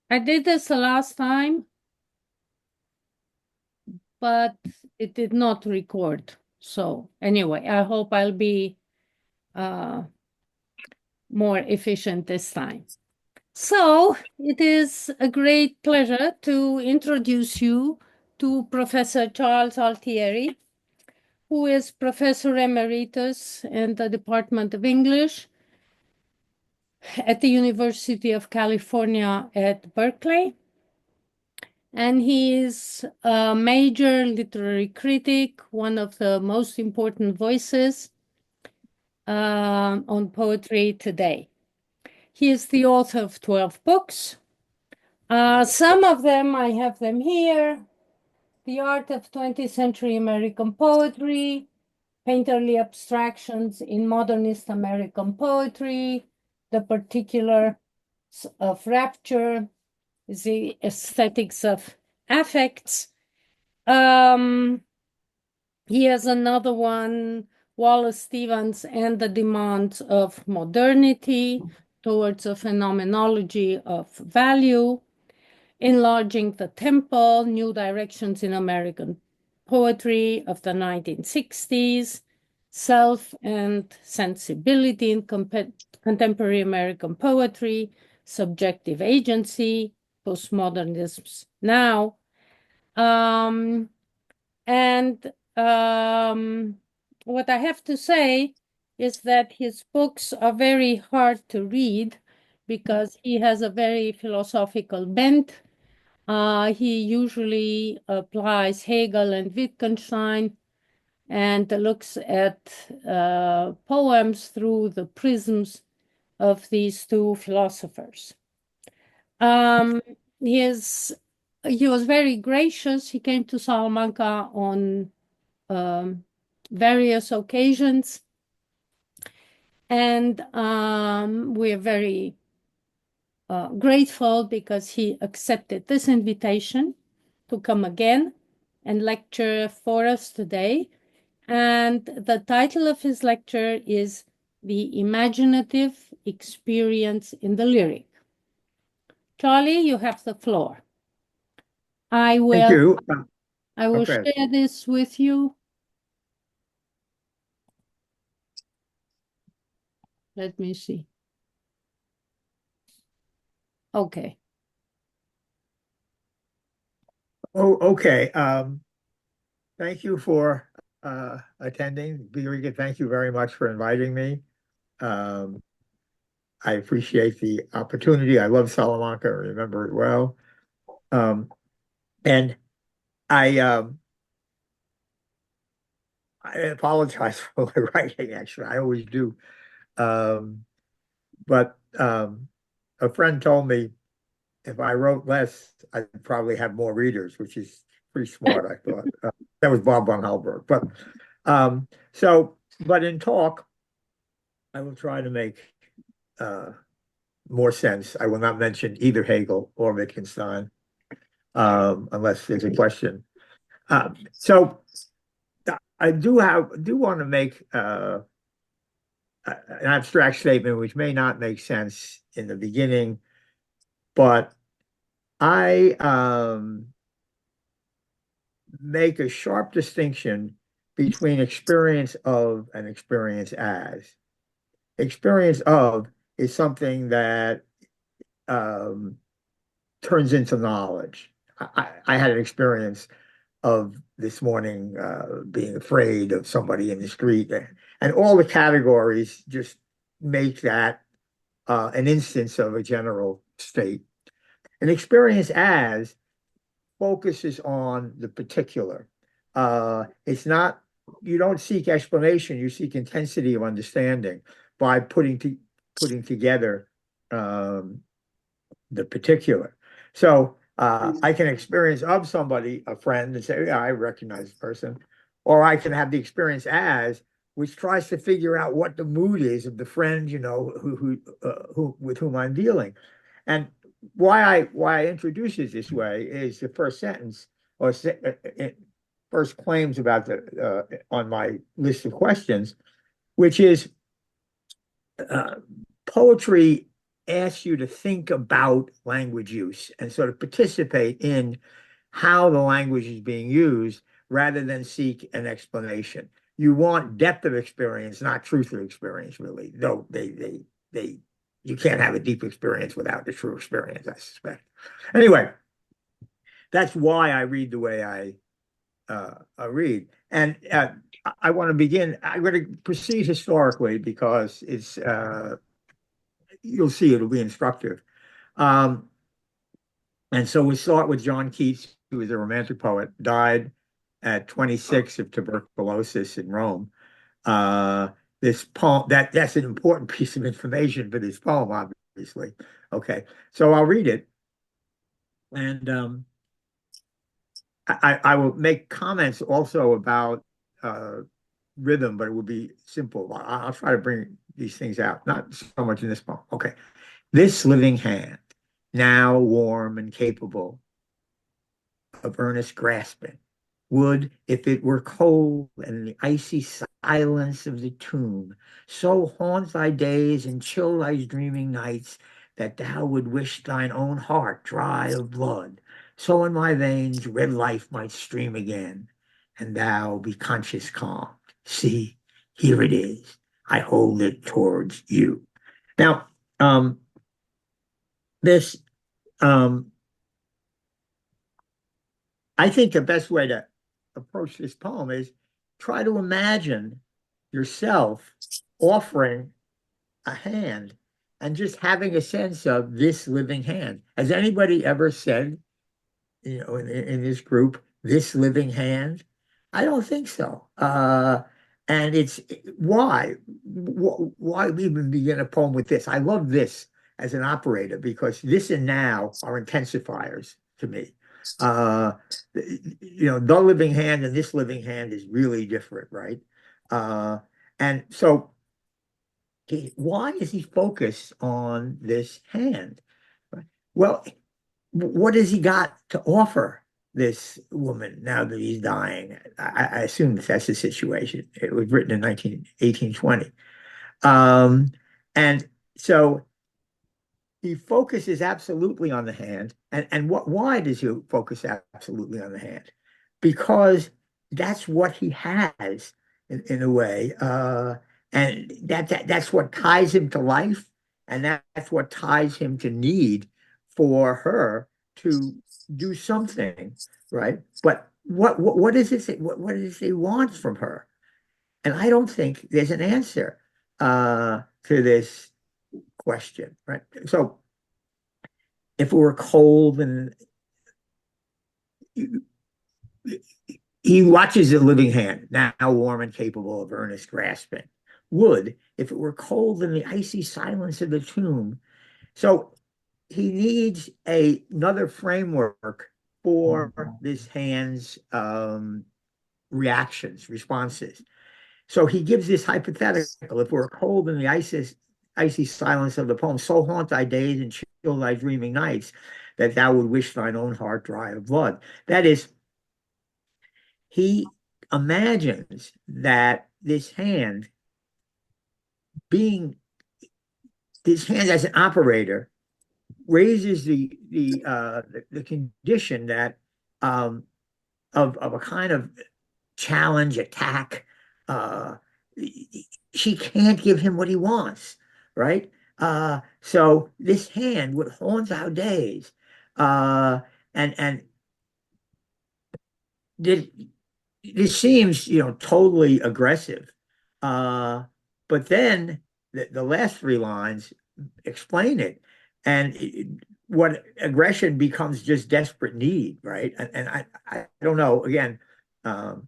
I did this the last time, but it did not record. So anyway, I hope I'll be uh, more efficient this time. So it is a great pleasure to introduce you to Professor Charles Altieri, who is Professor Emeritus in the Department of English at the University of California at Berkeley. And he is a major literary critic, one of the most important voices on poetry today. He is the author of 12 books. Some of them, I have them here. The Art of 20th Century American Poetry, Painterly Abstractions in Modernist American Poetry, The Particulars of Rapture, The Aesthetics of Affects. He has another one, Wallace Stevens and the Demands of Modernity towards a Phenomenology of Value, Enlarging the Temple, New Directions in American Poetry of the 1960s, Self and Sensibility in Contemporary American Poetry, Subjective Agency, Postmodernism Now. And what I have to say is that his books are very hard to read because he has a very philosophical bent. He usually applies Hegel and Wittgenstein and looks at poems through the prisms of these two philosophers. Um, he is he was very gracious. He came to Salamanca on various occasions, and we are very grateful because he accepted this invitation to come again and lecture for us today. And the title of his lecture is The Imaginative Experience in the Lyric. Charlie, you have the floor. I Thank will you. I will Okay. share this with you. Let me see. Okay. Oh, okay. Thank you for attending. Birgit, thank you very much for inviting me. Um, I appreciate the opportunity. I love Salamanca. I remember it well. Um, and I um, I apologize for my writing, actually. I always do. Um, but a friend told me if I wrote less, I'd probably have more readers, which is pretty smart, I thought. That was Bob von Halberg. But in talk, I will try to make uh, more sense. I will not mention either Hegel or Wittgenstein unless there's a question. So I do want to make an abstract statement which may not make sense in the beginning, but I make a sharp distinction between experience of and experience as. Experience of is something that um, turns into knowledge. I had an experience of this morning being afraid of somebody in the street, and all the categories just make that an instance of a general state. An experience as focuses on the particular. It's not, you don't seek explanation, you seek intensity of understanding by putting together um, the particular. So I can experience of somebody, a friend, and say, yeah, I recognize the person. Or I can have the experience as, which tries to figure out what the mood is of the friend, who with whom I'm dealing. And why I introduce it this way is the first sentence or first claims about the on my list of questions, which is uh, poetry asks you to think about language use and sort of participate in how the language is being used rather than seek an explanation. You want depth of experience, not truth of experience, really. Though you can't have a deep experience without the true experience, I suspect. Anyway, that's why I read the way I read. And I want to begin. I'm going to proceed historically because you'll see it'll be instructive. Um, and so we start with John Keats, who was a romantic poet, died at 26 of tuberculosis in Rome. Uh, this poem that's an important piece of information for this poem, obviously. Okay, so I'll read it, and I will make comments also about uh, rhythm, but it will be simple. I'll try to bring these things out, not so much in this poem. Okay. This living hand, now warm and capable of earnest grasping, would, if it were cold and the icy silence of the tomb, so haunt thy days and chill thy dreaming nights that thou would wish thine own heart dry of blood, so in my veins red life might stream again, and thou be conscious calm. See, here it is. I hold it towards you. Now, this um, I think the best way to approach this poem is try to imagine yourself offering a hand and just having a sense of this living hand. Has anybody ever said, in this group, this living hand? I don't think so. And it's why even begin a poem with this? I love this as an operator because this and now are intensifiers to me. Uh, the living hand and this living hand is really different, right? Uh, and so why is he focused on this hand? Well, what has he got to offer this woman now that he's dying? I assume that's the situation. It was written in 1820. And so he focuses absolutely on the hand. And why does he focus absolutely on the hand? Because that's what he has in a way. And that's what ties him to life. And that's what ties him to need for her to do something, right? But what is it? What does he want from her? And I don't think there's an answer to this question, right? So if it were cold and he watches a living hand, now warm and capable of earnest grasping, would, if it were cold in the icy silence of the tomb. So he needs another framework for this hand's reactions, responses. So he gives this hypothetical: if we're cold in the icy silence of the poem, so haunt thy days and chill thy dreaming nights, that thou would wish thine own heart dry of blood. That is, he imagines that being this hand as an operator raises the condition that um, of a kind of challenge, attack. Uh, she can't give him what he wants, right? So this hand would haunt our days, and this, this seems, totally aggressive. Uh, but then the last three lines explain it, and what aggression becomes just desperate need, right? And I don't know. Again,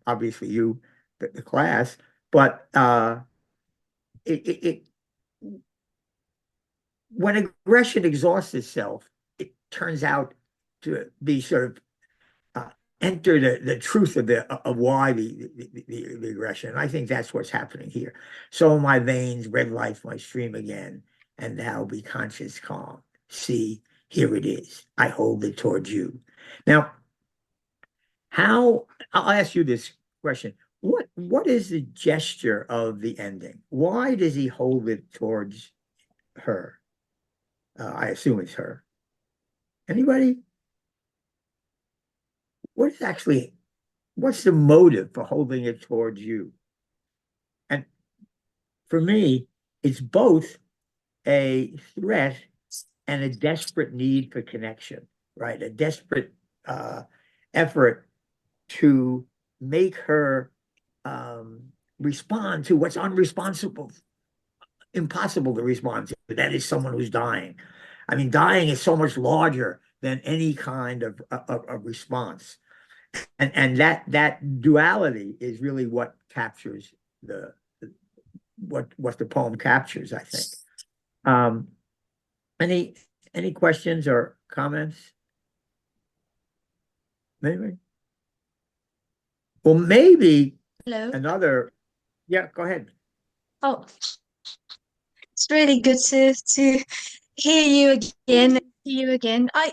obviously you, the class, but it when aggression exhausts itself, it turns out to be sort of uh, enter the truth of why the aggression. And I think that's what's happening here. So in my veins, red life might stream again, and thou be conscious calm. See, here it is. I hold it towards you. Now, how I'll ask you this question. What is the gesture of the ending? Why does he hold it towards her? I assume it's her. Anybody? What is actually, what's the motive for holding it towards you? And for me, it's both a threat and a desperate need for connection, right? A desperate uh, effort to make her um, respond to what's unresponsible, impossible to respond to. That is someone who's dying. I mean, dying is so much larger than any kind of response. And that duality is really what captures the what the poem captures, I think. Um, any any questions or comments? Maybe. Well, maybe Hello. another. Yeah, go ahead. Oh, it's really good to hear you again. Hear you again. I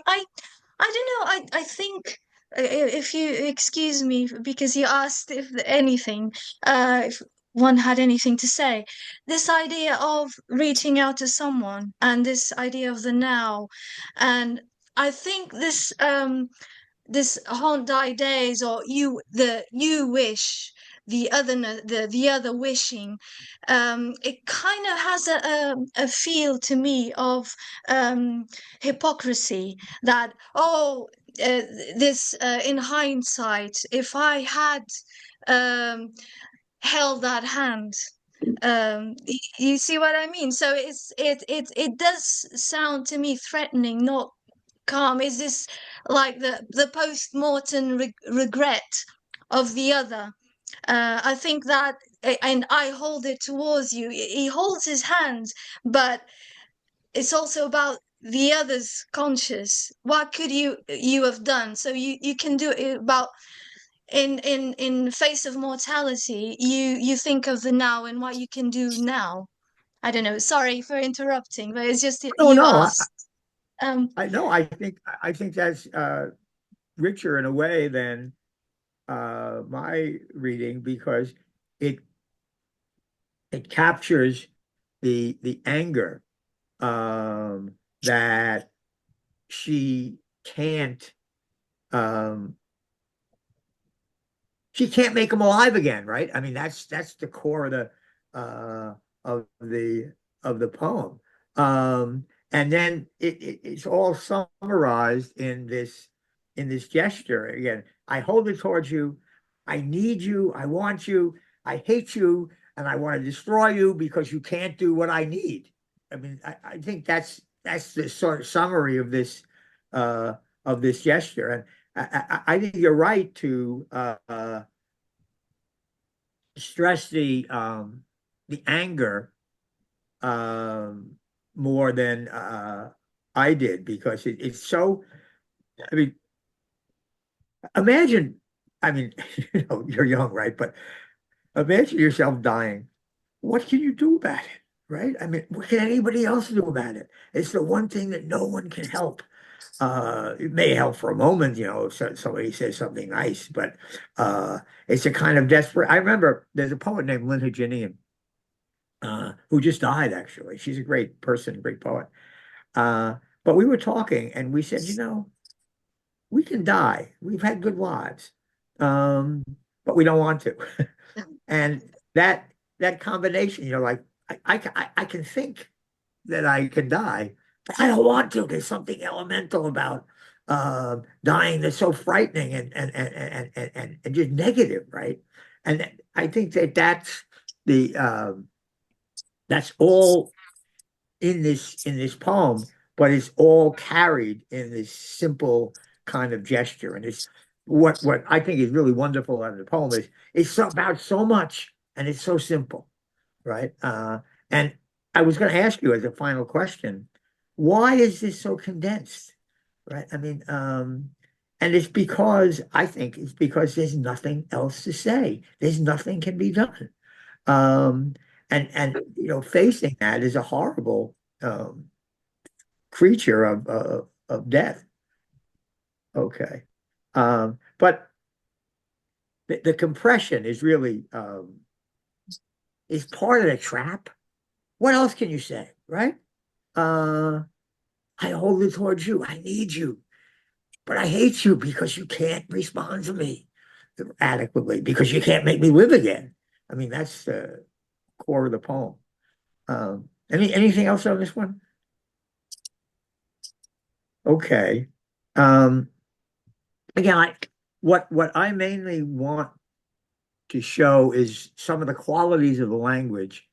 don't know. I think if you excuse me because you asked if anything, if one had anything to say, this idea of reaching out to someone and this idea of the now, and I think this won't die days or you wish the other wishing it kind of has a feel to me of hypocrisy that uh, this in hindsight if I had um held that hand you see what I mean, so it does sound to me threatening, not calm. Is this like the post-mortem regret of the other? I think that, and I hold it towards you. He holds his hand, but it's also about the other's conscious. What could you have done? So you can do it about in face of mortality. You think of the now and what you can do now. I don't know. Sorry for interrupting, but it's just No, you no, asked. Um, I know. I think that's richer in a way than my reading because it it captures the anger that she can't um, she can't make him alive again, right? I mean, that's the core uh, of the poem. And then it's all summarized in this gesture. Again, I hold it towards you. I need you. I want you. I hate you, and I want to destroy you because you can't do what I need. I mean, I think that's the sort of summary uh, of this gesture. And I think you're right to stress the anger um, more than I did because it's so. I mean, imagine. I mean, you know, you're young, right? But imagine yourself dying. What can you do about it, right? I mean, what can anybody else do about it? It's the one thing that no one can help. It may help for a moment, you know, if somebody says something nice, but it's a kind of desperate. I remember there's a poet named Lynn Haginian who just died, actually. She's a great person, great poet. Uh, but we were talking and we said, you know, we can die. We've had good lives, um, but we don't want to. And that that combination, you know, like I can think that I can die, but I don't want to. There's something elemental about dying that's so frightening and just negative, right? And I think that the that's all in this poem, but it's all carried in this simple kind of gesture. And it's what I think is really wonderful about the poem is it's so, about so much and it's so simple, right? And I was going to ask you as a final question, why is this so condensed, right? I mean, and it's because I think it's because there's nothing else to say. There's nothing can be done. Um, and you know, facing that is a horrible um, creature of death. Okay, but the compression is really is part of the trap. What else can you say, right? Uh, I hold it towards you. I need you. But I hate you because you can't respond to me adequately, because you can't make me live again. I mean, that's the core of the poem. Anything else on this one? Okay. Um, again, what I mainly want to show is some of the qualities of the language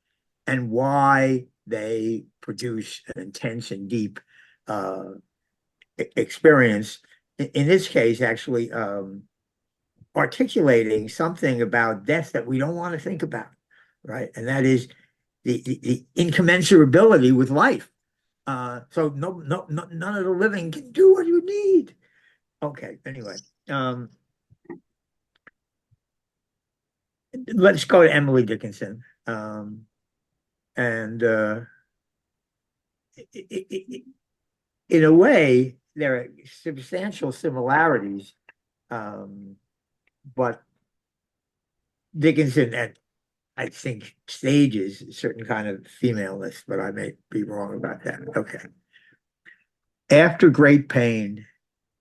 and why they produce an intense and deep uh, experience. In this case, actually, articulating something about death that we don't want to think about, right? And that is the incommensurability with life. So none of the living can do what you need. Okay, anyway, um, let's go to Emily Dickinson. And in a way, there are substantial similarities, but Dickinson, at I think, stages a certain kind of femaleness, but I may be wrong about that. Okay. After great pain,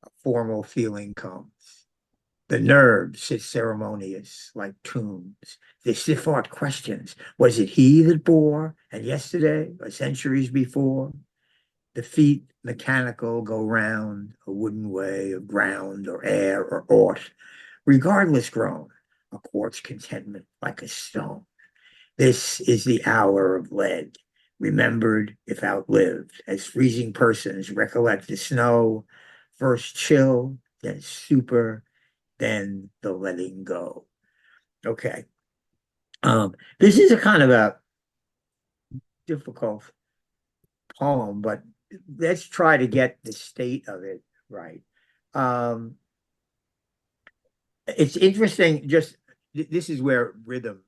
a formal feeling comes. The nerves sit ceremonious like tombs. They sniff out questions. Was it he that bore? And yesterday, or centuries before? The feet mechanical go round a wooden way of ground or air or aught, regardless grown, a quartz contentment like a stone. This is the hour of lead, remembered if outlived, as freezing persons recollect the snow, first chill, then super, then the letting go. Okay. This is a kind of a difficult poem, but let's try to get the state of it right. Um, it's interesting, just this is where rhythm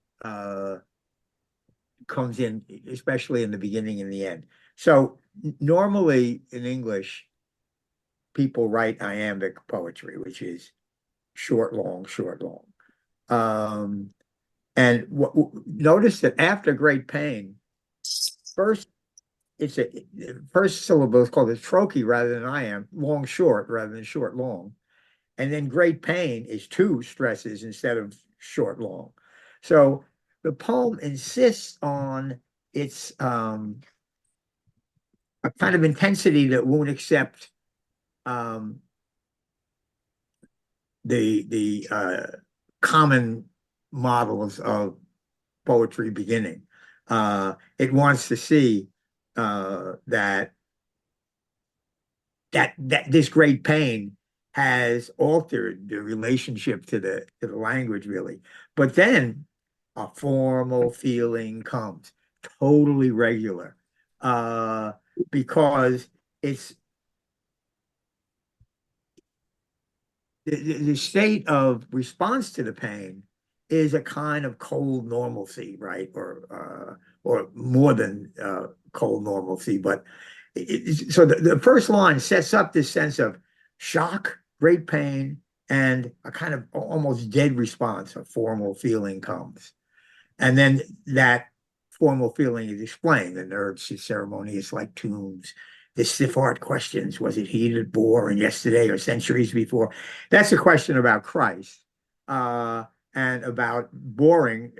comes in, especially in the beginning and the end. So normally in English, people write iambic poetry, which is short, long, short, long. Um, and notice that after great pain, first it's a first syllable is called a trochee rather than iamb, long, short rather than short, long. And then great pain is two stresses instead of short, long. So the poem insists on its a kind of intensity that won't accept um, the common models of poetry beginning. It wants to see that this great pain has altered the relationship to the language, really. But then a formal feeling comes, totally regular, because it's the state of response to the pain is a kind of cold normalcy, right? Or more than cold normalcy. But so the first line sets up this sense of shock, great pain, and a kind of almost dead response. A formal feeling comes. And then that formal feeling is explained. The nerves is ceremonious like tombs. The stiff art questions, was it he that bore and yesterday or centuries before? That's a question about Christ uh, and about bearing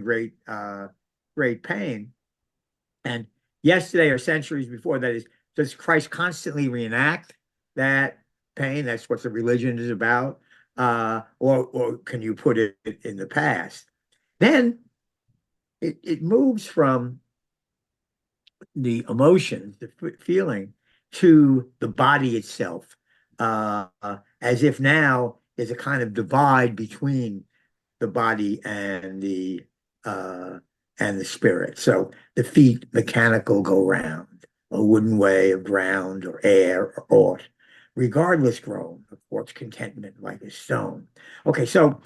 great pain. And yesterday or centuries before, that is, does Christ constantly reenact that pain? That's what the religion is about. Or can you put it in the past? Then it moves from the emotions, the feeling, to the body itself, as if now there's a kind of divide between the body uh, and the spirit. So the feet mechanical go round, a wooden way of ground or air or aught, regardless grown of what's contentment like a stone. Okay, so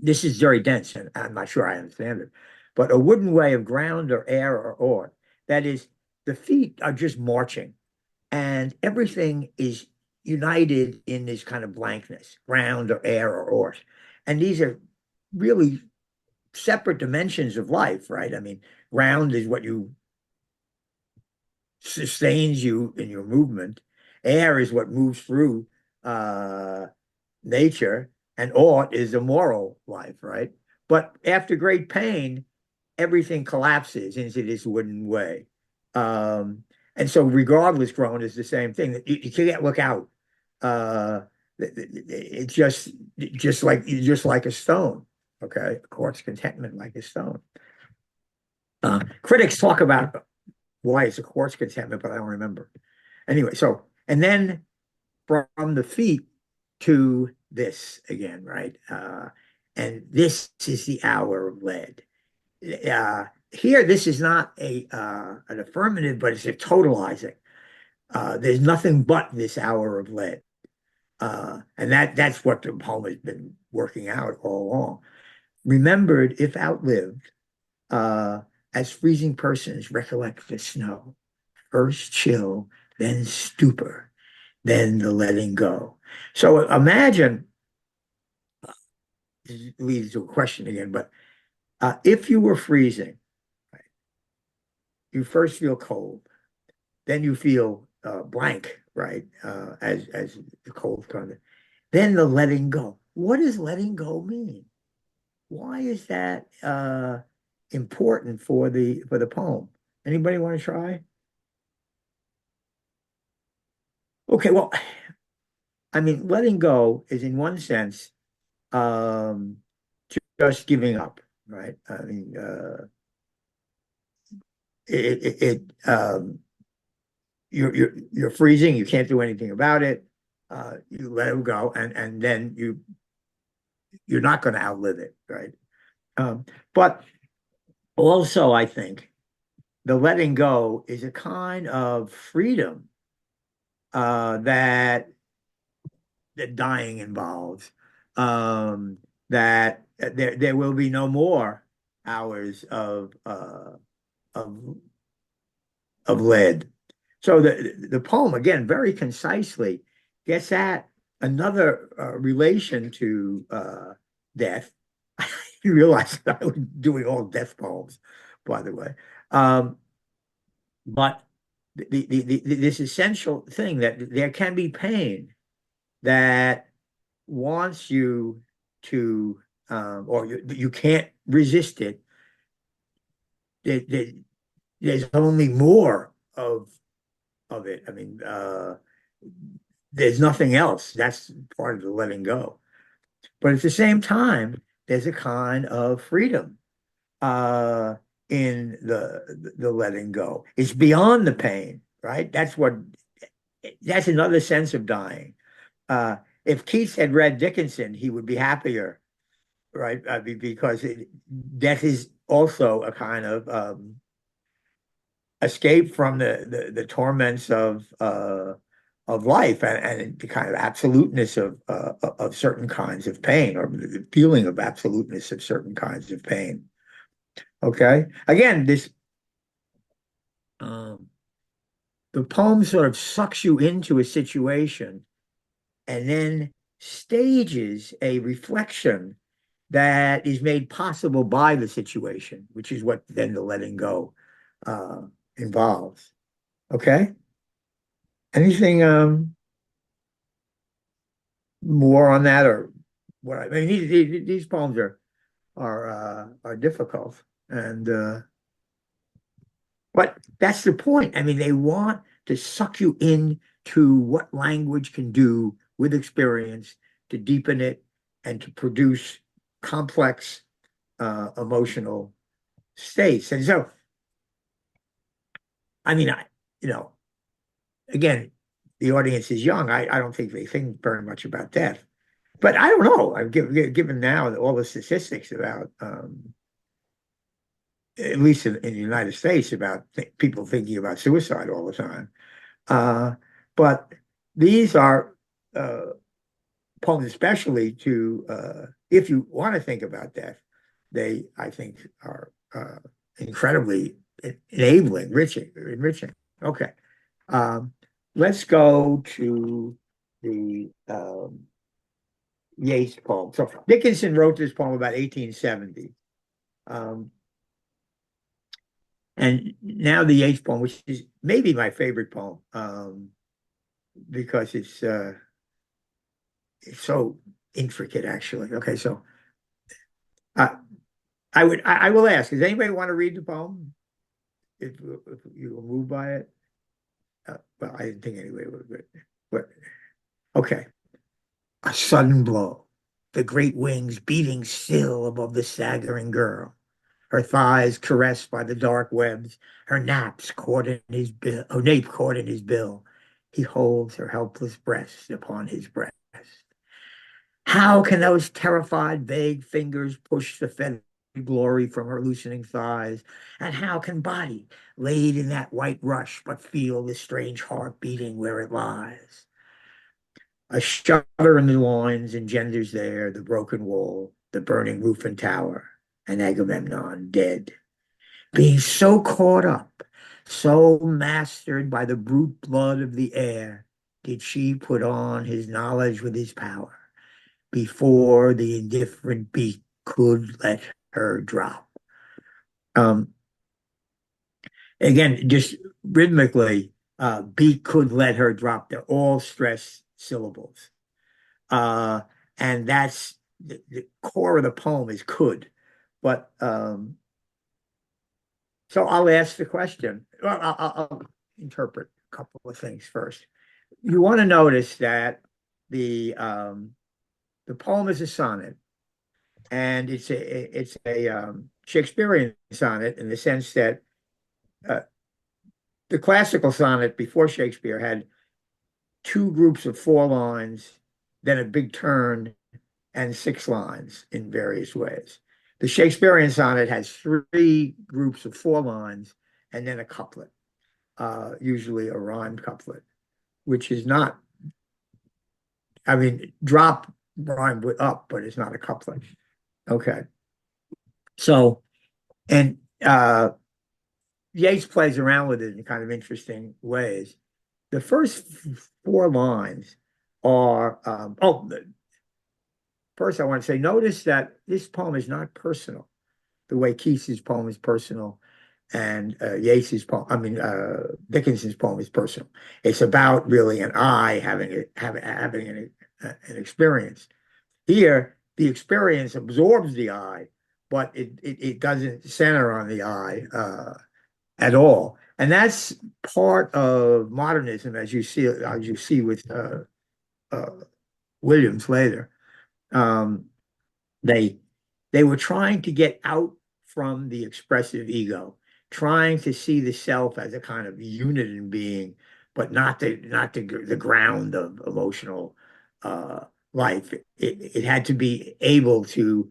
this is very dense, and I'm not sure I understand it, but a wooden way of ground or air or aught. That is, the feet are just marching, and everything is united in this kind of blankness, ground or air or aught. And these are really separate dimensions of life, right? I mean, ground is what you sustains you in your movement. Air is what moves through nature, and art is a moral life, right? But after great pain, everything collapses into this wooden way. And so regardless grown is the same thing. You can't look out. Uh, it's just like a stone. Okay, a quartz contentment like a stone. Critics talk about why it's a quartz contentment, but I don't remember. Anyway, so and then from the feet to this again, right? And this is the hour of lead. Here, this is not a an affirmative, but it's a totalizing. There's nothing but this hour of lead, and that's what the poem has been working out all along. Remembered, if outlived, uh, as freezing persons recollect the snow. First chill, then stupor, then the letting go. So imagine, this leads to a question again, but if you were freezing, right, you first feel cold, then you feel blank, right? As the cold comes, then the letting go. What does letting go mean? Why is that important for the poem? Anybody want to try? Okay, well, I mean, letting go is in one sense um, just giving up, right? I mean, you're freezing, you can't do anything about it. You let it go, and then you're not going to outlive it, right? But also, I think the letting go is a kind of freedom that dying involves. That there will be no more hours of of lead. So the poem again very concisely gets at another relation to death. I didn't realize that I was doing all death poems, by the way. Um, but this essential thing that there can be pain that wants you to, or you can't resist it. There's only more of it. I mean, there's nothing else. That's part of the letting go. But at the same time, there's a kind of freedom uh, in the letting go. It's beyond the pain, right? That's another sense of dying. If Keats had read Dickinson, he would be happier, right? Because death is also a kind of escape from the torments of life and the kind of absoluteness of certain kinds of pain, or the feeling of absoluteness of certain kinds of pain. Okay, again, this um, the poem sort of sucks you into a situation and then stages a reflection that is made possible by the situation, which is what then the letting go uh, involves. Okay. Anything more on that, or what? I mean, these poems are difficult, and but that's the point. I mean, they want to suck you in to what language can do with experience to deepen it and to produce complex emotional states. And so, I mean, you know, again, the audience is young. I don't think they think very much about death. But I don't know. I've given now all the statistics about, at least in the United States, about people thinking about suicide all the time. Uh, but these are poems, especially to if you want to think about death, they I think are incredibly enabling, enriching. Okay, um, let's go to the Yeats poem. So Dickinson wrote this poem about 1870. Um, And now the eighth poem, which is maybe my favorite poem, because it's so intricate, actually. Okay, so uh, I will ask, does anybody want to read the poem? If you were moved by it? Well, I didn't think anybody would, but okay. A sudden blow, the great wings beating still above the staggering girl, her thighs caressed by the dark webs, her naps caught in his bill, her nape caught in his bill. He holds her helpless breast upon his breast. How can those terrified, vague fingers push the feathery glory from her loosening thighs? And how can body, laid in that white rush, but feel the strange heart beating where it lies? A shudder in the loins engenders there the broken wall, the burning roof and tower, and Agamemnon dead. Being so caught up, so mastered by the brute blood of the air, did she put on his knowledge with his power before the indifferent beak could let her drop. Um, Again, just rhythmically, beak could let her drop. They're all stressed syllables. Uh, and that's the core of the poem is could. But so I'll ask the question. Well, I'll interpret a couple of things first. You want to notice that the poem is a sonnet, and it's a Shakespearean sonnet in the sense that uh, the classical sonnet before Shakespeare had two groups of four lines, then a big turn, and six lines in various ways. The Shakespearean sonnet has three groups of four lines and then a couplet, usually a rhymed couplet, which is not, I mean, drop rhyme with up, but it's not a couplet. Okay. So, and Yeats plays around with it in kind of interesting ways. The first four lines are, first I want to say, notice that this poem is not personal, the way Keats's poem is personal and Yeats's poem, Dickinson's poem is personal. It's about really an I having an experience. Here, the experience absorbs the I, but it doesn't center on the I at all. And that's part of modernism, as you see with uh, Williams later. Um, they they were trying to get out from the expressive ego, trying to see the self as a kind of unit in being, but not the ground of emotional uh, life. It had to be able to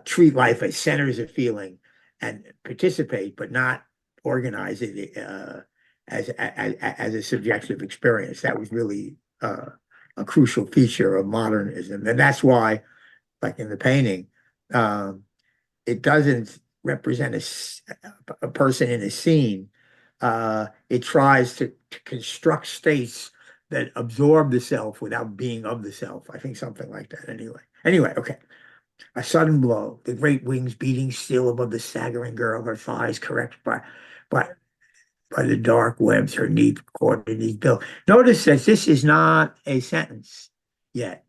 treat life as centers of feeling and participate, but not organize it as a subjective experience. That was really a crucial feature of modernism, and that's why, like in the painting, um, it doesn't represent a person in a scene. It tries to construct states that absorb the self without being of the self. I think something like that. Anyway, okay. A sudden blow, the great wings beating still above the staggering girl, her thighs correct by by the dark webs, her knee caught in his bill. Notice that this is not a sentence yet,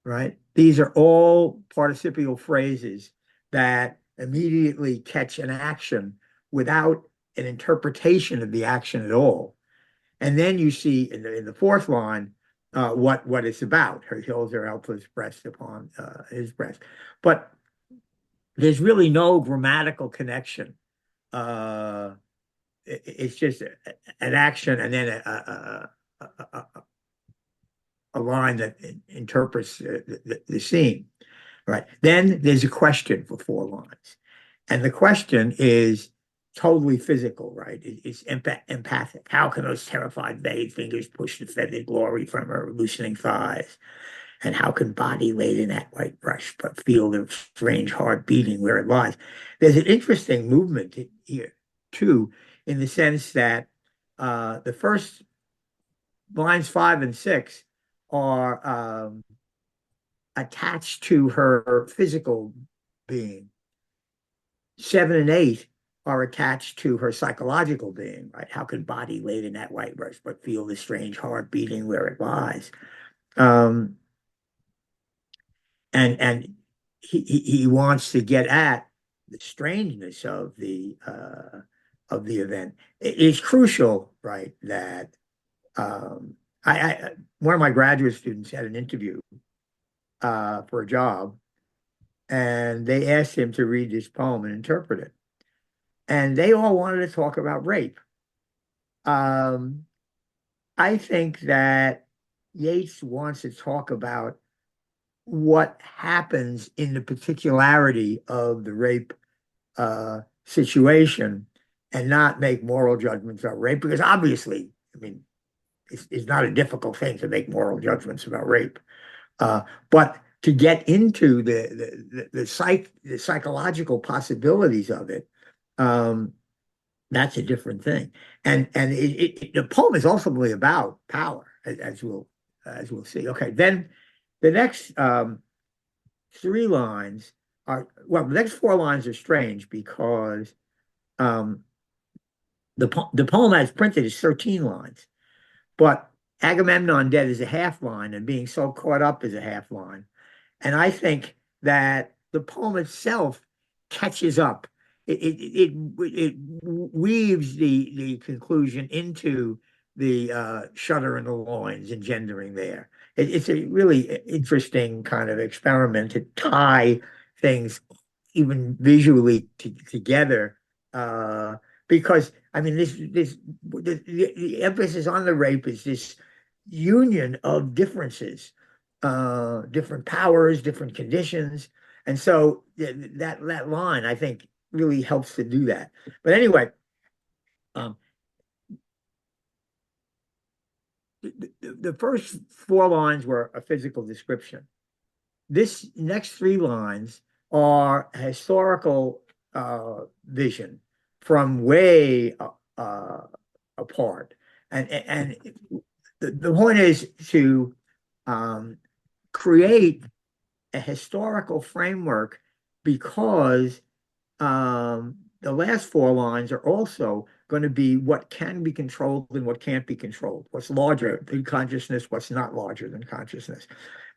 right? These are all participial phrases that immediately catch an action without an interpretation of the action at all. And then you see in the fourth line what it's about. Her heels are helpless breast upon his breast. But there's really no grammatical connection. Uh, it's just an action and then a line that interprets the scene. Right. Then there's a question for four lines. And the question is totally physical, right? It's empathic. How can those terrified vague fingers push the feathered glory from her loosening thighs? And how can body laid in that white brush but feel the strange heart beating where it lies? There's an interesting movement here, too, in the sense that the first lines 5 and 6 are attached to her physical being. 7 and 8 are attached to her psychological being, right? How can body laid in that white rose but feel the strange heart beating where it lies? Um, and he wants to get at the strangeness of the event. It's crucial, right, that I one of my graduate students had an interview for a job, and they asked him to read this poem and interpret it, and they all wanted to talk about rape. Um, I think that Yeats wants to talk about what happens in the particularity of the rape situation and not make moral judgments about rape, because obviously, I mean, it's not a difficult thing to make moral judgments about rape. But to get into the psychological possibilities of it, um, that's a different thing. And the poem is ultimately about power, as we'll see. Okay, then the next three lines are, well, the next four lines are strange because um, the poem as printed is 13 lines, but Agamemnon dead is a half line, and being so caught up is a half line. And I think that the poem itself catches up. It weaves the conclusion into the shudder in the loins engendering there. It's a really interesting kind of experiment to tie things even visually together. Because I mean, the emphasis on the rape is this union of differences, different powers, different conditions. And so that line, I think, really helps to do that. But anyway, um, the first four lines were a physical description. This next three lines are historical vision from way apart. And the point is to create a historical framework because the last four lines are also going to be what can be controlled and what can't be controlled, what's larger than consciousness, what's not larger than consciousness.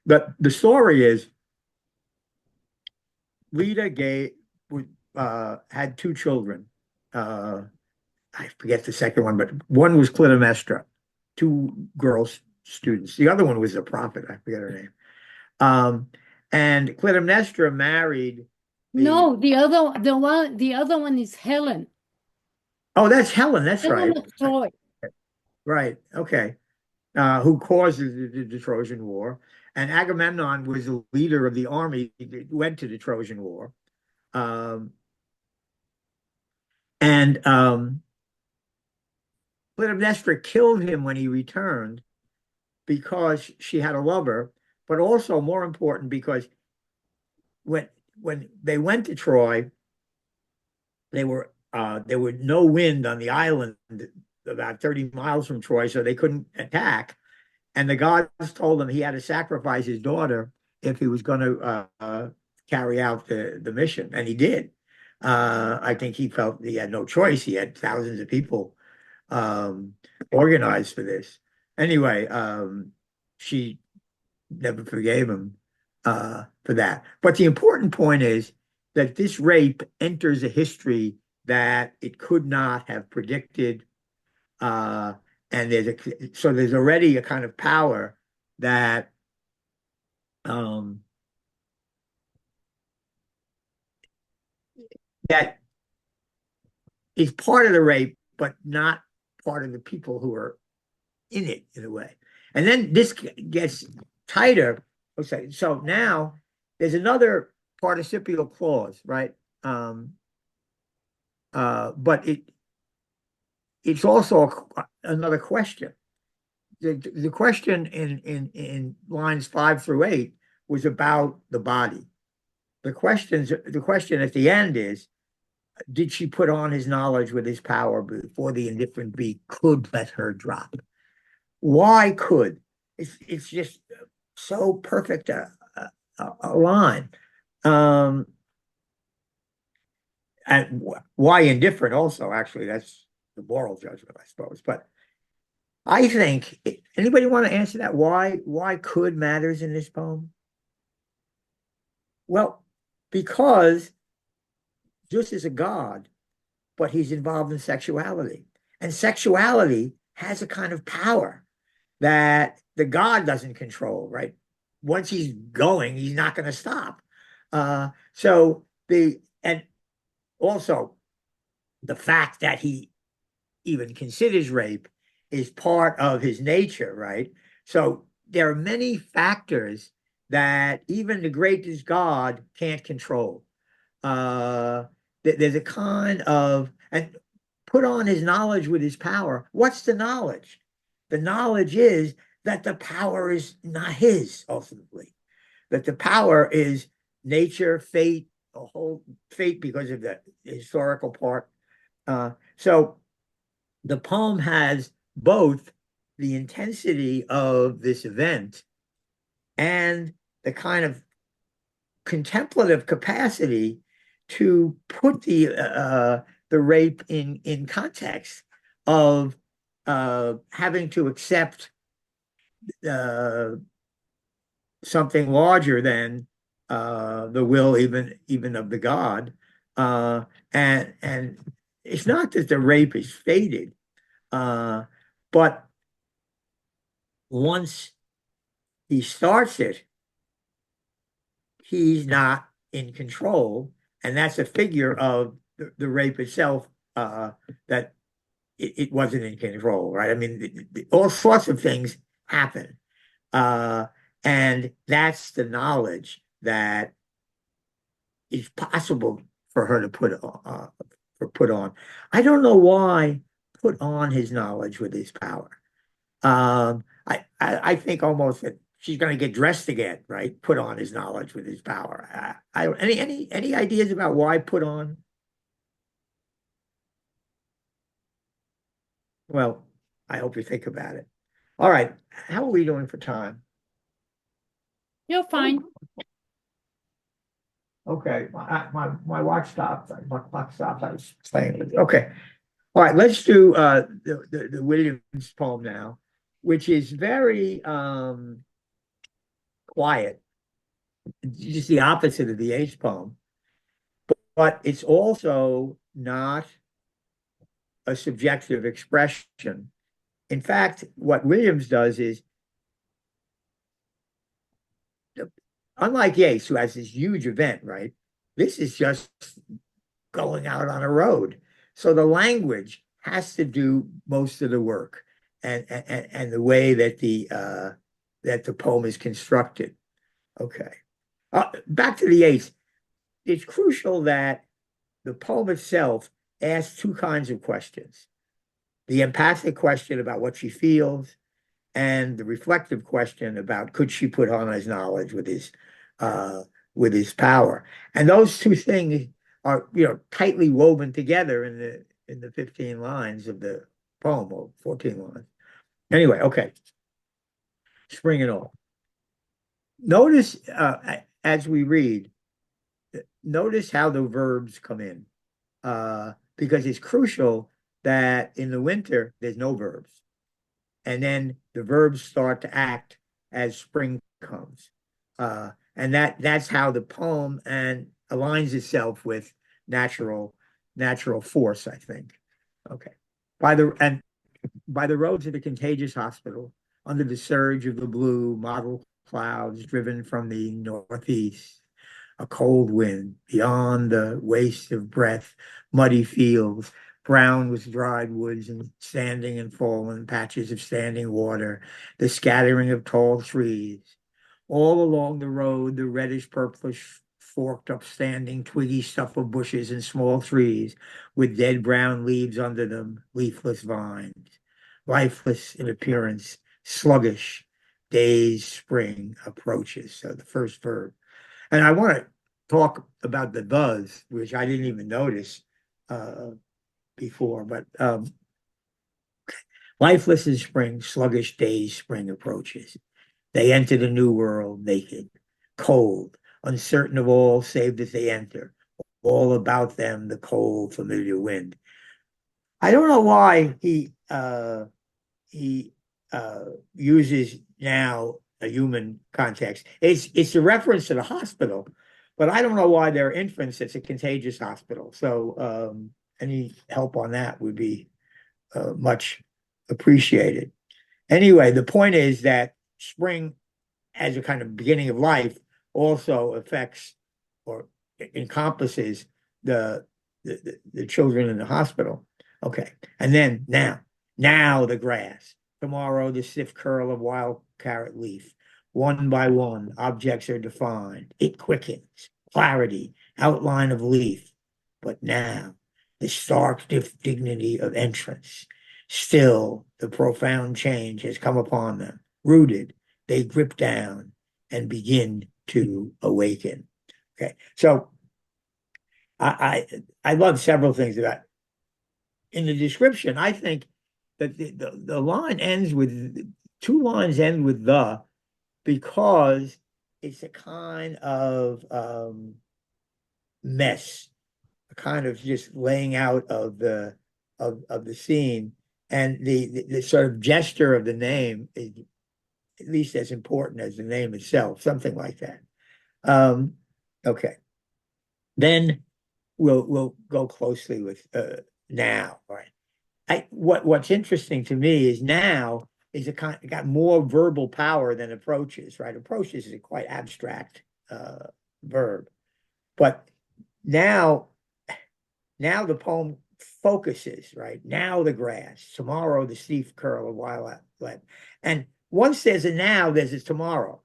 But the story is Leda had two children. I forget the second one, but one was Clytemnestra, two girls students. The other one was a prophet. I forget her name. And Clytemnestra married No, the other one is Helen. Oh, that's Helen. That's Helen right. of Troy. Right. Okay. Who caused the Trojan War. And Agamemnon was the leader of the army that went to the Trojan War. Um, and Clytemnestra killed him when he returned because she had a lover, but also more important because when when they went to Troy, there were no wind on the island about 30 miles from Troy, so they couldn't attack. And the gods told him he had to sacrifice his daughter if he was going to carry out the mission, and he did. I think he felt he had no choice. He had thousands of people um, organized for this. Anyway, she never forgave him for that. But the important point is that this rape enters a history that it could not have predicted. Uh, and there's already a kind of power that um, that is part of the rape, but not part of the people who are in it in a way. And then this gets tighter. Okay, so now there's another participial clause, right? But it's also another question. The question in lines 5 through 8 was about the body. The question at the end is, did she put on his knowledge with his power before the indifferent bee could let her drop? Why could? It's just so perfect a line. Um, and why indifferent also, actually, that's the moral judgment, I suppose. But I think, anybody want to answer that? Why could matters in this poem? Well, because Zeus is a god, but he's involved in sexuality. And sexuality has a kind of power that the god doesn't control, right? Once he's going, he's not going to stop. And also the fact that he even considers rape is part of his nature, right? So there are many factors that even the greatest God can't control. Uh, there's a kind of, and put on his knowledge with his power. What's the knowledge? The knowledge is that the power is not his ultimately, that the power is nature, fate, a whole fate because of the historical part. So the poem has both the intensity of this event and the kind of contemplative capacity to put the rape in context of having to accept uh, something larger than the will even of the god, and it's not that the rape is fated, but once he starts it, he's not in control, and that's a figure of the rape itself, that it wasn't in control, right? I mean, all sorts of things happen, uh, and that's the knowledge that is possible for her to put on. I don't know why put on his knowledge with his power. I think almost that she's going to get dressed again, right? Put on his knowledge with his power. Any ideas about why put on? Well, I hope you think about it. All right, how are we doing for time? You're fine. Okay, my watch stopped. My clock stopped. I was playing with it. Okay, all right. Let's do the Williams poem now, which is very quiet. It's just the opposite of the Ace poem, but it's also not a subjective expression. In fact, what Williams does is, unlike Yates, who has this huge event, right? This is just going out on a road. So the language has to do most of the work, and the way that the poem is constructed. Okay. Back to the Yates. It's crucial that the poem itself asks two kinds of questions: the empathic question about what she feels, and the reflective question about could she put on his knowledge uh, with his power. And those two things are, tightly woven together in the 15 lines of the poem, or 14 lines. Anyway, okay, spring and all. Notice as we read, notice how the verbs come in, because it's crucial that in the winter there's no verbs, and then the verbs start to act as spring comes. And that's how the poem and aligns itself with natural force, I think. Okay. By the road to the contagious hospital, under the surge of the blue mottled clouds driven from the northeast, a cold wind beyond the waste of breath, muddy fields, brown with dried woods and standing and fallen patches of standing water, the scattering of tall trees. All along the road, the reddish purplish forked upstanding twiggy stuff of bushes and small trees with dead brown leaves under them, leafless vines, lifeless in appearance, sluggish, day's spring approaches. So the first verb. And I want to talk about the does, which I didn't even notice before, but lifeless in spring, sluggish days, spring approaches. They enter the new world naked, cold, uncertain of all save that they enter. all about them, the cold, familiar wind. I don't know why he uses now a human context. It's a reference to the hospital, but I don't know why there are infants. It's a contagious hospital. So any help on that would be much appreciated. Anyway, the point is that spring, as a kind of beginning of life, also affects or encompasses the the children in the hospital. Okay, and then now the grass. Tomorrow, the stiff curl of wild carrot leaf. One by one, objects are defined. It quickens, clarity, outline of leaf. But now, the stark dignity of entrance. Still, the profound change has come upon them, rooted, they grip down and begin to awaken. Okay, so I love several things about in the description. I think that the line ends with two lines end with the because it's a kind of mess, a kind of just laying out of the scene, and the sort of gesture of the name is at least as important as the name itself, something like that. Okay. Then we'll go closely with now. All right. What's interesting to me is now is got more verbal power than approaches, right? Approaches is a quite abstract verb. But now now the poem focuses, right? Now the grass, tomorrow the stiff curl of wild. And once there's a now, there's a tomorrow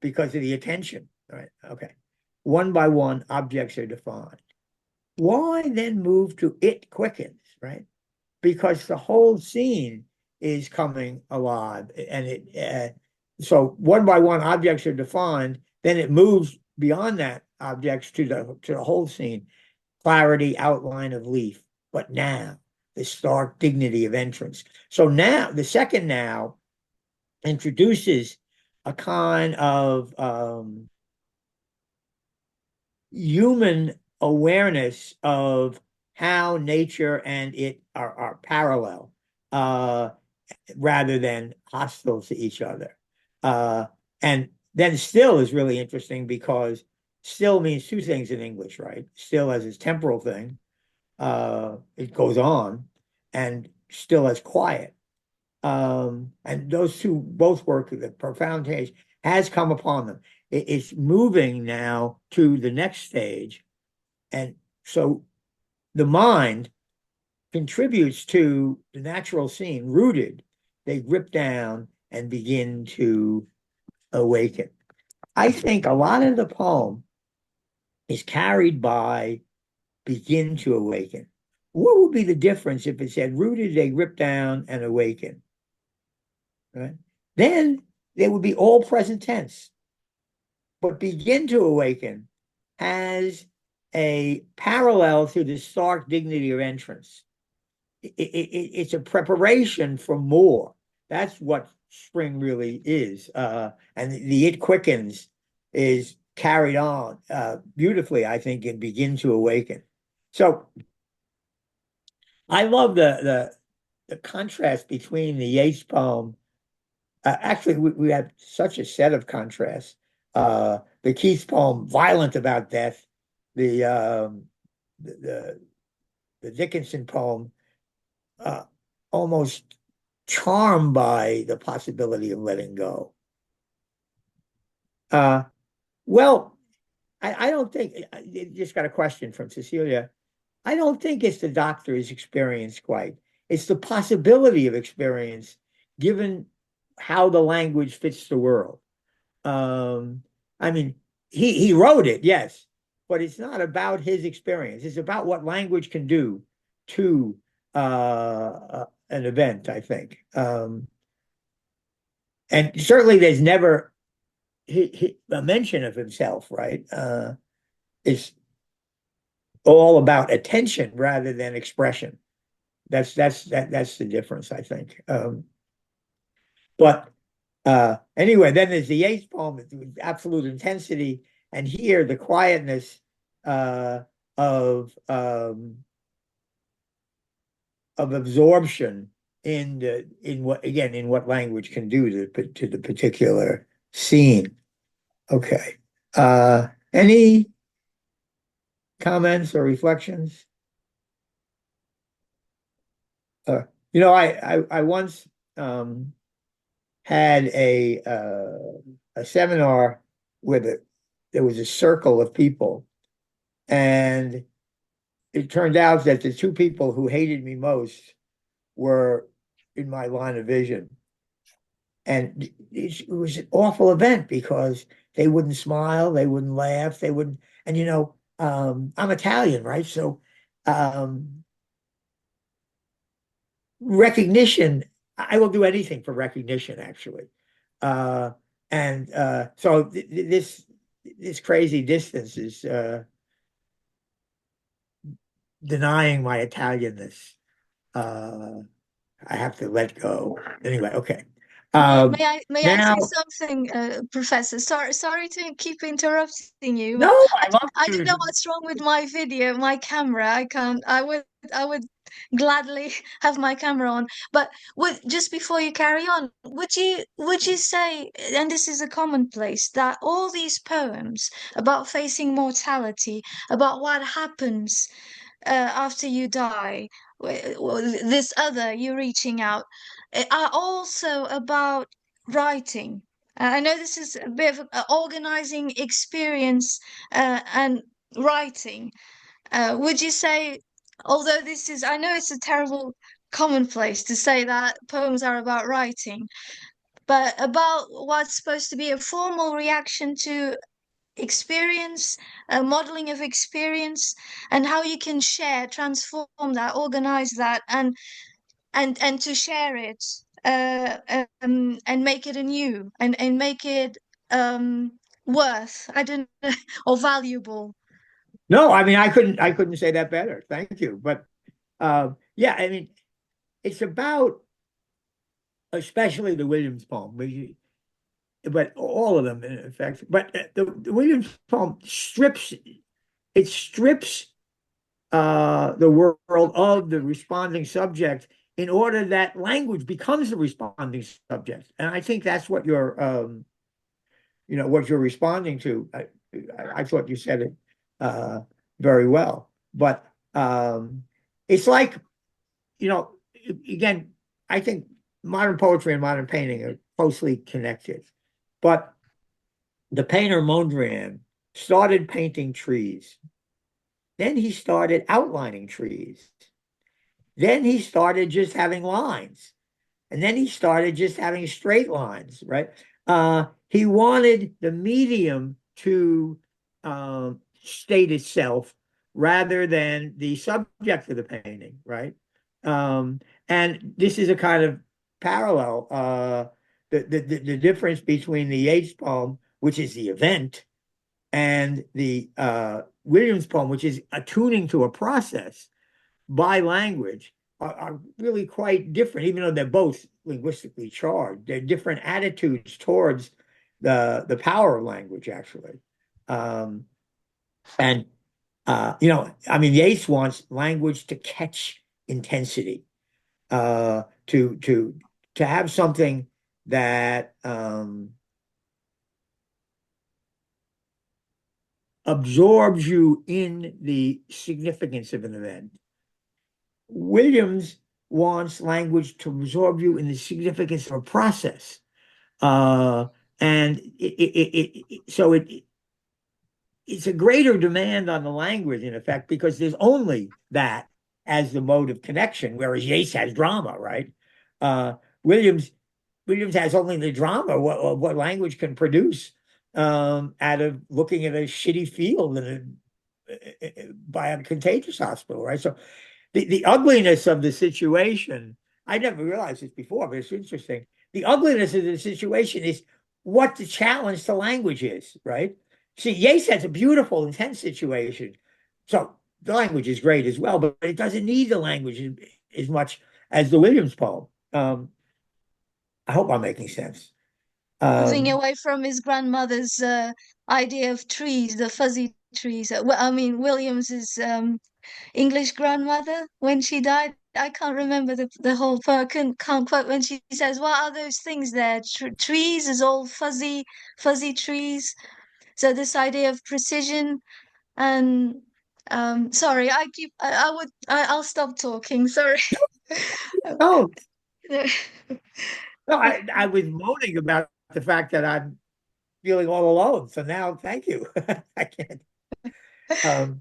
because of the attention, right? Okay. One by one, objects are defined. Why then move to it quickens, right? Because the whole scene is coming alive, and so one by one objects are defined. Then it moves beyond that objects to the whole scene, clarity, outline of leaf. But now the stark dignity of entrance. So now the second now introduces a kind of human awareness of how nature and it are parallel rather than hostile to each other. And then still is really interesting because still means two things in English, right? Still as its temporal thing, it goes on, and still as quiet. And those two both work. The profound change has come upon them. It's moving now to the next stage. And so the mind contributes to the natural scene, rooted. They grip down and begin to awaken. I think a lot of the poem is carried by begin to awaken. What would be the difference if it said rooted, they grip down and awaken? Right? Then they would be all present tense. But begin to awaken has a parallel to the stark dignity of entrance. It's a preparation for more. That's what spring really is. And the it quickens is carried on beautifully, I think, and begin to awaken. So I love the contrast between the Yeats poem. Actually, we have such a set of contrasts. The Keats poem, violent about death, the the, the Dickinson poem, almost charmed by the possibility of letting go. Well, I don't think, I just got a question from Cecilia. I don't think it's the doctor's experience quite. It's the possibility of experience given how the language fits the world. I mean, he wrote it, yes, but it's not about his experience. It's about what language can do to an event, I think. And certainly there's never a mention of himself, right? It's all about attention rather than expression. That's the difference, I think. But anyway, then there's the Yeats poem with absolute intensity, and here the quietness of absorption in what language can do to the particular scene. Okay. Any comments or reflections? Uh, I once had a seminar with there was a circle of people, and it turned out that the two people who hated me most were in my line of vision. And it was an awful event because they wouldn't smile, they wouldn't laugh, they wouldn't, and I'm Italian, right? So um, recognition, I will do anything for recognition, actually. Uh, and so this crazy distance is denying my Italianness. Uh, I have to let go. Anyway, okay. May I say Now, something, Professor? Sorry to keep interrupting you, no, but I love I don't know you. what's wrong with my video, my camera. I can't. I would gladly have my camera on. But just before you carry on, would you say, and this is a commonplace, that all these poems about facing mortality, about what happens after you die, this other you reaching out, are also about writing. I know this is a bit of an organizing experience and writing. Would you say, although this is, I know it's a terrible commonplace to say that poems are about writing, but about what's supposed to be a formal reaction to experience, a modeling of experience, and how you can share, transform that, organize that, and to share it, and make it anew, and make it worth, I don't know, or valuable. No, I mean I couldn't say that better. Thank you. But yeah, I mean it's about especially the Williams poem, but all of them in fact. But the Williams poem strips the world of the responding subject in order that language becomes the responding subject. And I think that's what you're responding to. I thought you said it uh, very well. But it's like, you know, again, I think modern poetry and modern painting are closely connected. But the painter Mondrian started painting trees. Then he started outlining trees. Then he started just having lines. And then he started just having straight lines, right? He wanted the medium to state itself rather than the subject of the painting, right? And this is a kind of parallel. The difference between the Yeats poem, which is the event, and the Williams poem, which is attuning to a process by language, are really quite different, even though they're both linguistically charged. They're different attitudes towards the power of language, actually. Um, and I mean, Yeats wants language to catch intensity, to have something that absorbs you in the significance of an event. Williams wants language to absorb you in the significance of a process. Uh, and so it's a greater demand on the language, in effect, because there's only that as the mode of connection, whereas Yeats has drama, right? Uh, Williams Williams has only the drama what language can produce out of looking at a shitty field by a contagious hospital, right? So the ugliness of the situation, I never realized this before, but it's interesting. The ugliness of the situation is what the challenge to language is, right? See, Yeats has a beautiful, intense situation. So the language is great as well, but it doesn't need the language as much as the Williams poem. I hope I'm making sense. Moving Um, away from his grandmother's idea of trees, the fuzzy trees. Well, I mean, Williams's English grandmother when she died. I can't remember the whole part. Can't quote when she says, "What are those things there? Trees is all fuzzy trees." So this idea of precision and sorry, I'll stop talking. Sorry. Oh, no, I was moaning about the fact that I'm feeling all alone. So now, thank you. I can't. Um,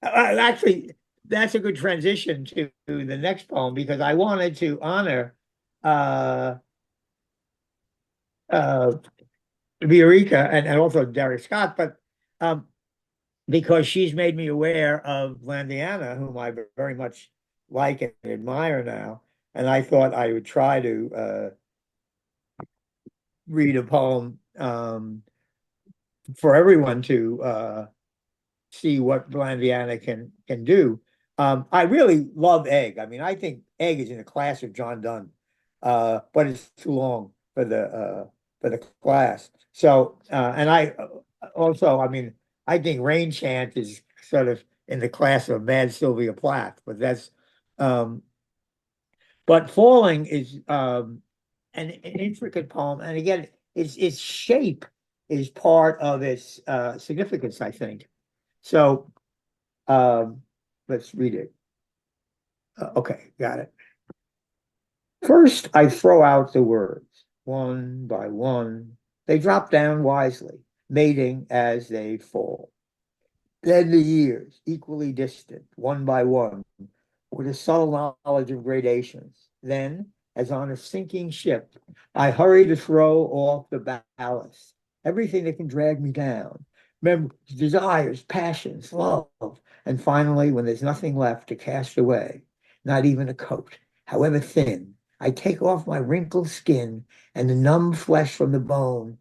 Actually, that's a good transition to the next poem because I wanted to honor uh, uh, Viorica and also Derek Scott, but um, because she's made me aware of Landiana, whom I very much like and admire now, and I thought I would try to read a poem for everyone to see what Blandiana can do. I really love Egg. I mean, I think Egg is in a class of John Donne, but it's too long for the class. So, and I also, I mean, I think Rain Chant is sort of in the class of Mad Sylvia Plath, but that's but Falling is an intricate poem, and again, its shape is part of its significance, I think. So let's read it. Okay, got it. First, I throw out the words, one by one. They drop down wisely, mating as they fall. Then the years, equally distant, one by one, with a subtle knowledge of gradations. Then, as on a sinking ship, I hurry to throw off the ballast, everything that can drag me down. Memories, desires, passions, love, and finally, when there's nothing left to cast away, not even a coat, however thin, I take off my wrinkled skin and the numb flesh from the bone.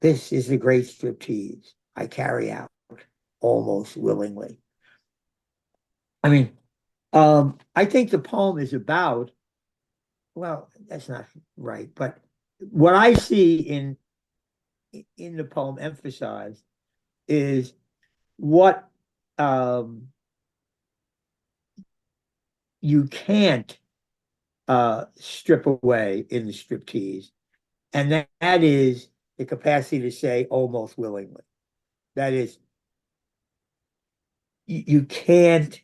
This is the great striptease I carry out almost willingly. I mean, I think the poem is about, well, that's not right, but what I see in the poem emphasized is what you can't strip away in the striptease, and that is the capacity to say almost willingly. That is, you can't,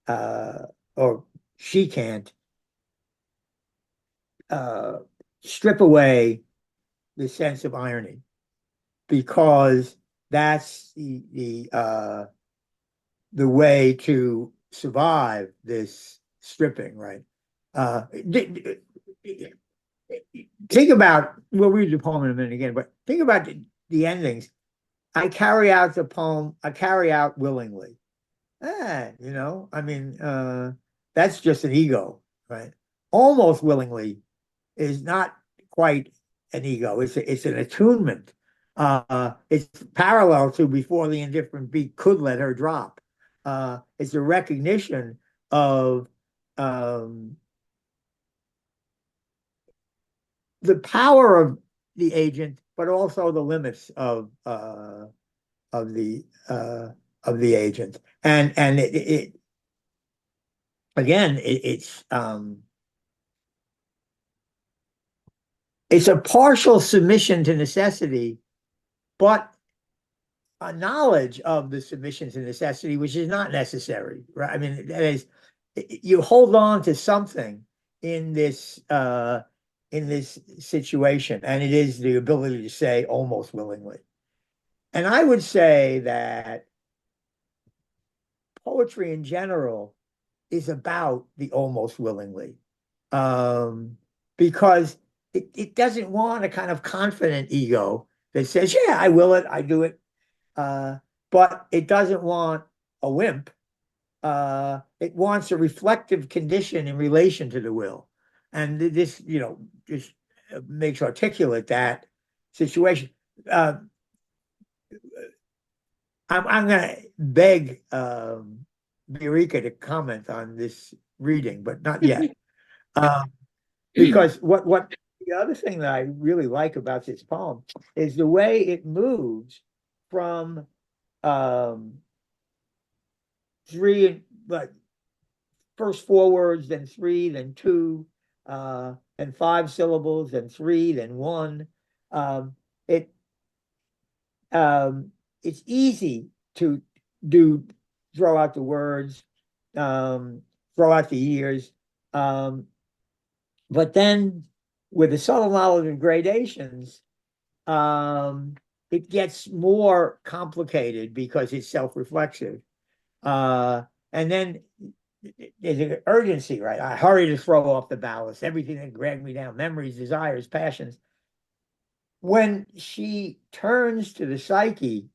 or she can't uh, strip away the sense of irony because that's the way to survive this stripping, right? Think about, we'll read the poem in a minute again, but think about the endings. I carry out the poem, I carry out willingly. I mean, that's just an ego, right? Almost willingly is not quite an ego. It's an attunement. It's parallel to before the indifferent beat could let her drop. It's a recognition of the power of the agent, but also the limits of the uh, of the agent. And it again, it's a partial submission to necessity, but a knowledge of the submission to necessity, which is not necessary, right? I mean, that is, you hold on to something in this situation, and it is the ability to say almost willingly. And I would say that poetry in general is about the almost willingly, because it doesn't want a kind of confident ego that says, yeah, I will it, I do it. But it doesn't want a wimp. It wants a reflective condition in relation to the will. And this, just makes articulate that situation. I'm going to beg Eureka to comment on this reading, but not yet. Because what the other thing that I really like about this poem is the way it moves from um, three, but first four words, then three, then two, then five syllables, then three, then one. Um, it it's easy to do throw out the words, um, throw out the years, um, but then with the subtle knowledge of gradations, um, it gets more complicated because it's self-reflexive. And then there's an urgency, right? I hurry to throw off the ballast, everything that dragged me down, memories, desires, passions. When she turns to the psyche,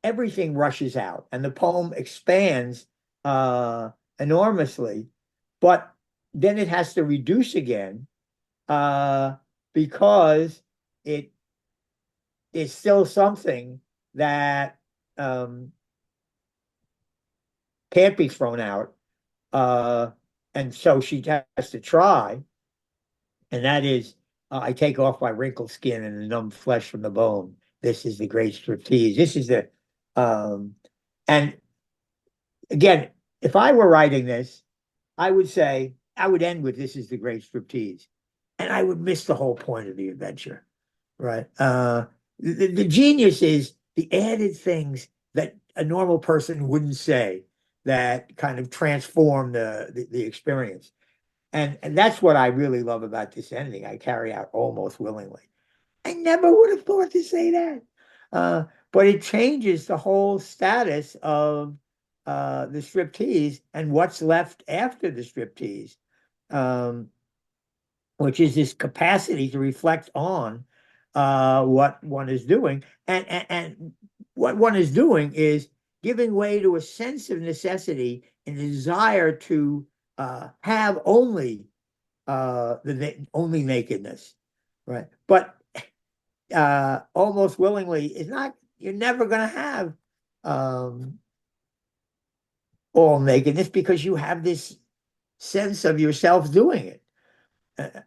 everything rushes out and the poem expands enormously, but then it has to reduce again uh, because it is still something that um, can't be thrown out. Uh, and so she has to try, and that is, I take off my wrinkled skin and the numb flesh from the bone. This is the great striptease. This is um, and again, if I were writing this, I would say, I would end with this is the great striptease. And I would miss the whole point of the adventure, right? The genius is the added things that a normal person wouldn't say that kind of transform the experience. And that's what I really love about this ending. I carry out almost willingly. I never would have thought to say that. But it changes the whole status of the striptease and what's left after the striptease, um, which is this capacity to reflect on what one is doing. And what one is doing is giving way to a sense of necessity and desire to have only only nakedness, right? But almost willingly is not, you're never going to have um, all nakedness because you have this sense of yourself doing it.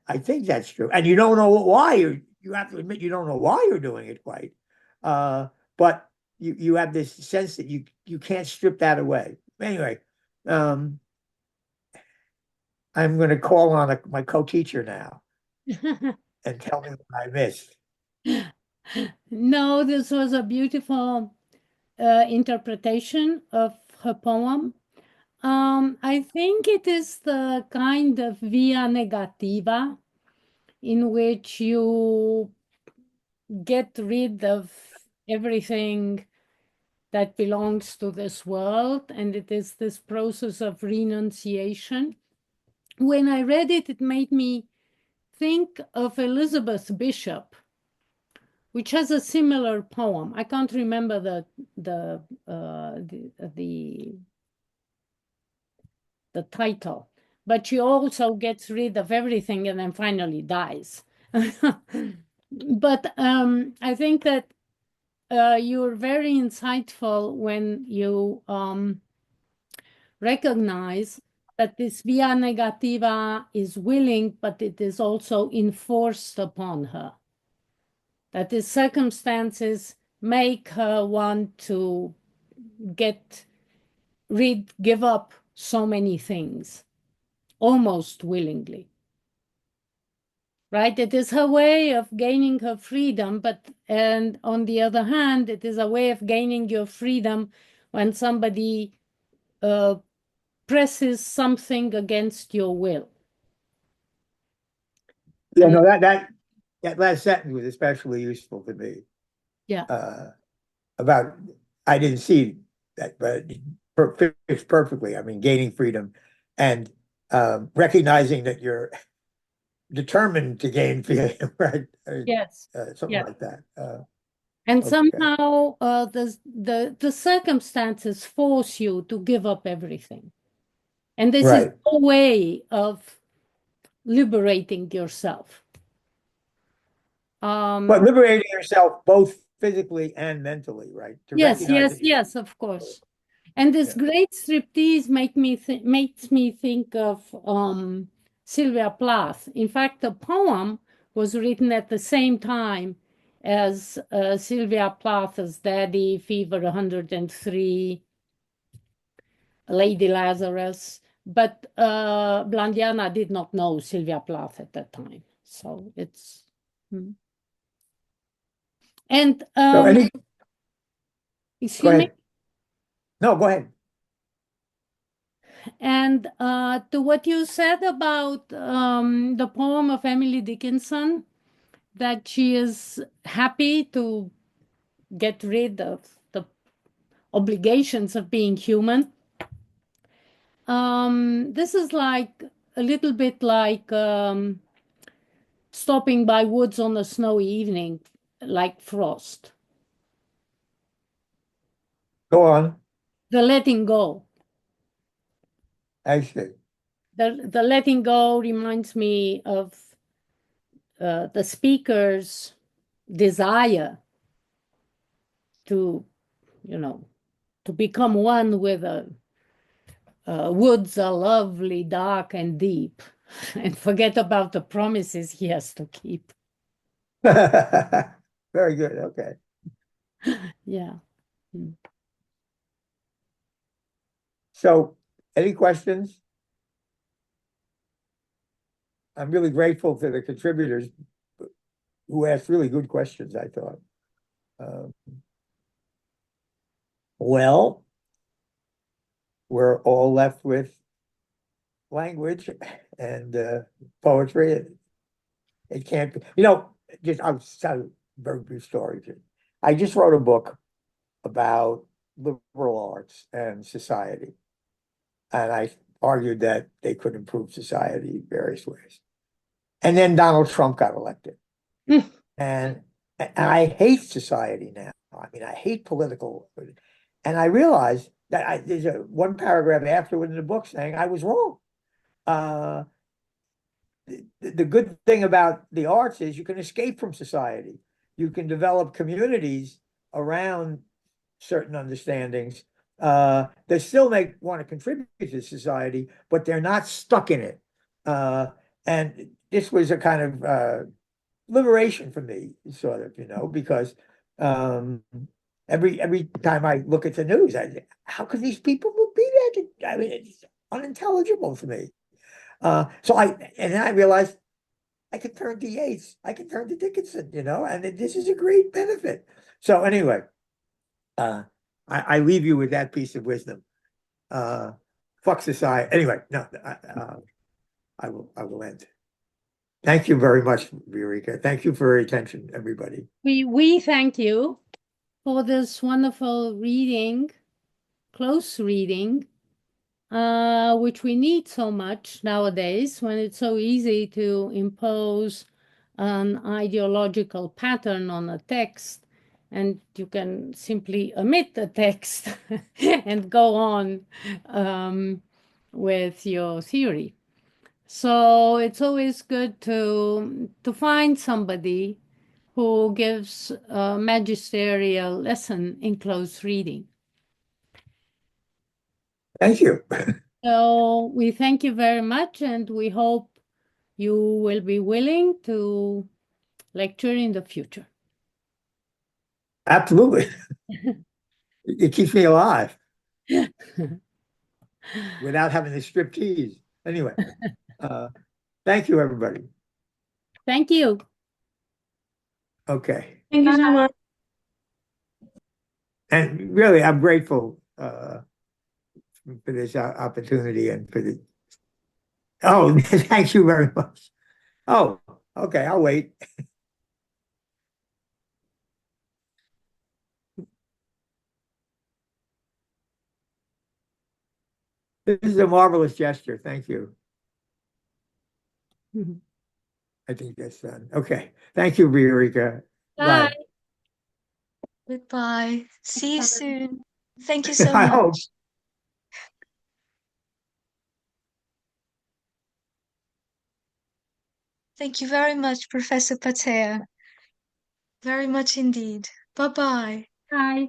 I think that's true. And you don't know why you have to admit you don't know why you're doing it quite. But you have this sense that you can't strip that away. Anyway, um, I'm going to call on my co-teacher now and tell me what I missed. No, this was a beautiful interpretation of her poem. I think it is the kind of via negativa in which you get rid of everything that belongs to this world, and it is this process of renunciation. When I read it, it made me think of Elizabeth Bishop, which has a similar poem. I can't remember the title, but she also gets rid of everything and then finally dies. But I think that you're very insightful when you recognize that this via negativa is willing, but it is also enforced upon her. That the circumstances make her want to give up so many things, almost willingly. Right? It is her way of gaining her freedom, and on the other hand, it is a way of gaining your freedom when somebody presses something against your will. Yeah, no, that last sentence was especially useful to me. Yeah. About I didn't see that, but it fits perfectly. I mean, gaining freedom and recognizing that you're determined to gain freedom, right? Yes. Something Yeah. like that. And Okay. somehow the circumstances force you to give up everything. And this is Right. a way of liberating yourself. But liberating yourself both physically and mentally, right? To Yes, recognize yes, that yes, of course. And this great striptease makes me think of Sylvia Plath. In fact, the poem was written at the same time as Sylvia Plath's Daddy, Fever 103, Lady Lazarus. But Blandiana did not know Sylvia Plath at that time. So it's. And So any, go excuse me. ahead. No, go ahead. And to what you said about the poem of Emily Dickinson, that she is happy to get rid of the obligations of being human. This is like a little bit like stopping by woods on a snowy evening, like frost. Go on. The letting go. I see. The letting go reminds me of the speaker's desire to, to become one with a woods are lovely, dark, and deep, and forget about the promises he has to keep. Very good. Okay. Yeah. So, any questions? I'm really grateful to the contributors who asked really good questions, I thought. Well, we're all left with language and poetry. It can't be, I'll tell a very brief story. I just wrote a book about liberal arts and society. And I argued that they could improve society in various ways. And then Donald Trump got elected. And I hate society now. I mean, I hate political. And I realized that there's one paragraph afterward in the book saying I was wrong. The good thing about the arts is you can escape from society. You can develop communities around certain understandings that still want to contribute to society, but they're not stuck in it. And this was a kind of liberation for me, sort of, because every time I look at the news, how could these people be that? I mean, it's unintelligible to me. And then I realized I could turn to Yeats, I could turn to Dickinson, and this is a great benefit. So anyway, I leave you with that piece of wisdom. Fuck society. Anyway, no, I will end. Thank you very much, Eureka. Thank you for your attention, everybody. We thank you for this wonderful reading, close reading, which we need so much nowadays when it's so easy to impose an ideological pattern on a text, and you can simply omit the text and go on with your theory. So it's always good to find somebody who gives a magisterial lesson in close reading. Thank you. So we thank you very much, and we hope you will be willing to lecture in the future. Absolutely. It keeps me alive without having to strip tease. Anyway, thank you, everybody. Thank you. Okay. Thank you so much. And really, I'm grateful for this opportunity and for the. Oh, thank you very much. Oh, okay, I'll wait. This is a marvelous gesture. Thank you. I think that's done. Okay. Thank you, Eureka. Bye. Bye. Goodbye. See you soon. Thank you so I hope. much. Thank you very much, Professor Patea. Very much indeed. Bye-bye. Bye.